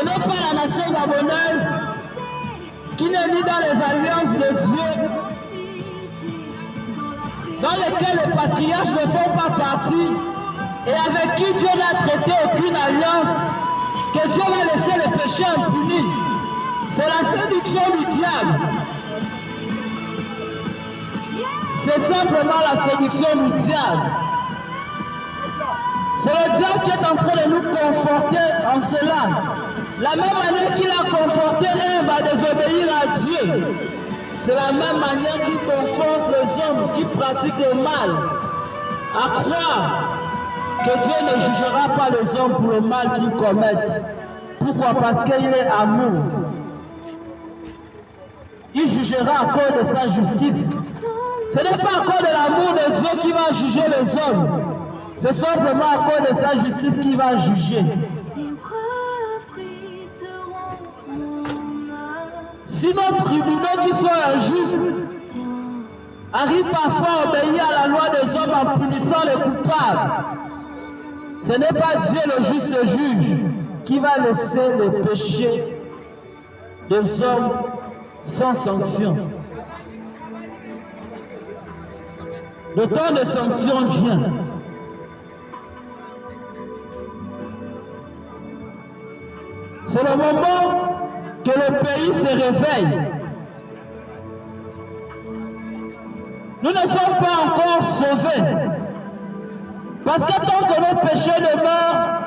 n'est pas la nation gabonaise qui n'est ni dans les alliances de Dieu, dans lesquelles les patriarches ne font pas partie, et avec qui Dieu n'a traité aucune alliance, que Dieu va laisser les péchés impunis. C'est la séduction du diable. C'est simplement la séduction du diable. C'est le diable qui est en train de nous conforter en cela. La même manière qu'il a conforté Ève à désobéir à Dieu, c'est la même manière qu'il conforte les hommes qui pratiquent le mal à croire que Dieu ne jugera pas les hommes pour le mal qu'ils commettent. Pourquoi? Parce qu'il est amour. Il jugera à cause de sa justice. Ce n'est pas à cause de l'amour de Dieu qui va juger les hommes. C'est simplement à cause de sa justice qu'il va juger. Si nos tribunaux qui sont injustes arrivent parfois à obéir à la loi des hommes en punissant les coupables, ce n'est pas Dieu le juste juge qui va laisser les péchés des hommes sans sanction. Le temps de sanction vient. C'est le moment que le pays se réveille. Nous ne sommes pas encore sauvés. Parce que tant que nos péchés demeurent,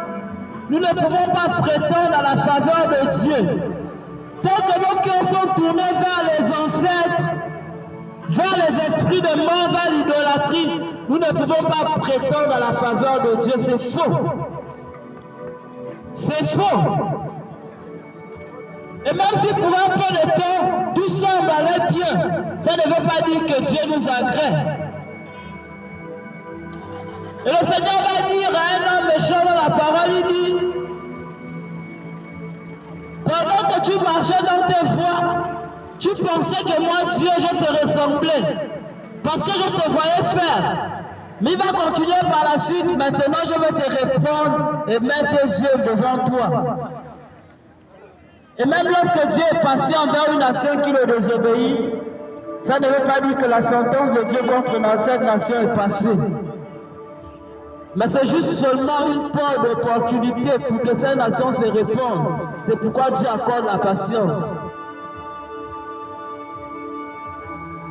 nous ne pouvons pas prétendre à la faveur de Dieu. Tant que nos cœurs sont tournés vers les ancêtres, vers les esprits de mort, vers l'idolâtrie, nous ne pouvons pas prétendre à la faveur de Dieu. C'est faux. C'est faux. Et même si pour un peu de temps, tout semble aller bien, ça ne veut pas dire que Dieu nous agrée. Et le Seigneur va dire à un homme méchant dans la parole, il dit, pendant que tu marchais dans tes voies, tu pensais que moi, Dieu, je te ressemblais. Parce que je te voyais faire. Mais il va continuer par la suite. Maintenant, je vais te répondre et mettre tes yeux devant toi. Et même lorsque Dieu est patient envers une nation qui le désobéit, ça ne veut pas dire que la sentence de Dieu contre cette nation est passée. Mais c'est juste seulement une porte d'opportunité pour que cette nation se réponde. C'est pourquoi Dieu accorde la patience.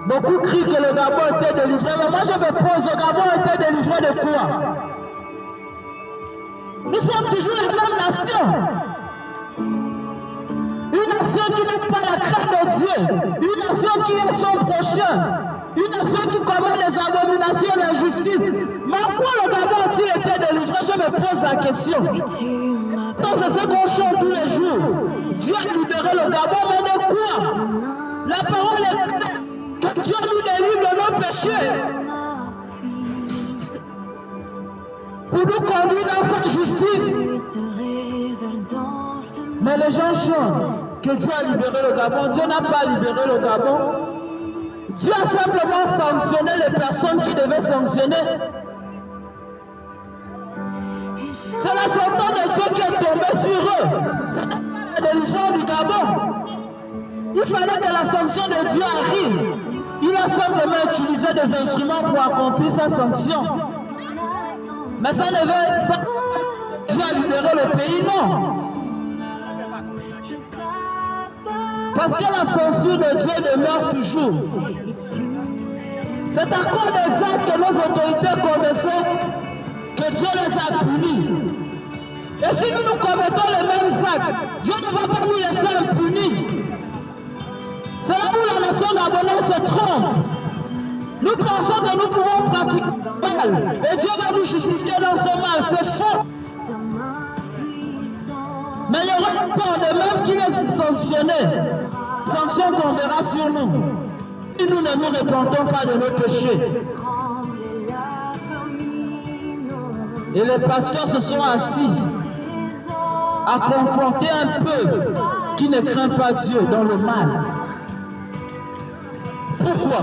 Beaucoup crient que le Gabon était délivré, mais moi je me pose, le Gabon était délivré de quoi? Nous sommes toujours la même nation. Une nation qui n'a pas la crainte de Dieu. Une nation qui est son prochain. Une nation qui commet des abominations et l'injustice. Mais en quoi le Gabon a-t-il été délivré? Je me pose la question. Donc c'est ce qu'on chante tous les jours. Dieu a libéré le Gabon, mais de quoi? La parole est que Dieu nous délivre de nos péchés. Pour nous conduire dans cette justice. Mais les gens chantent que Dieu a libéré le Gabon. Dieu n'a pas libéré le Gabon. Dieu a simplement sanctionné les personnes qui devaient sanctionner. C'est la sentence de Dieu qui est tombée sur eux. C'est la délivrance du Gabon. Il fallait que la sanction de Dieu arrive. Il a simplement utilisé des instruments pour accomplir sa sanction. Mais ça ne veut pas Dieu a libéré le pays, non. Parce que la censure de Dieu demeure toujours. C'est à cause des actes que nos autorités connaissaient que Dieu les a punis. Et si nous nous commettons les mêmes actes, Dieu ne va pas nous laisser impunis. C'est là où la nation gabonaise se trompe. Nous pensons que nous pouvons pratiquer le mal. Et Dieu va nous justifier dans ce mal. C'est faux. Mais il y aura temps de même qu'il est sanctionné. Sanction tombera sur nous. Si nous ne nous repentons pas de nos péchés. Et les pasteurs se sont assis à conforter un peuple qui ne craint pas Dieu dans le mal. Pourquoi?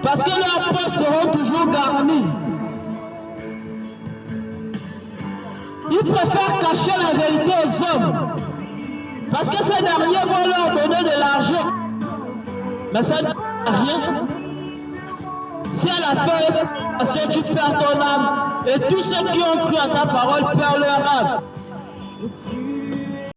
Parce que leurs poches seront toujours garnis. Tu préfères cacher la vérité aux hommes. Parce que ces derniers vont leur donner de l'argent. Mais ça ne fait rien. Si à la fin, parce que tu perds ton âme, et tous ceux qui ont cru à ta parole perdent leur âme.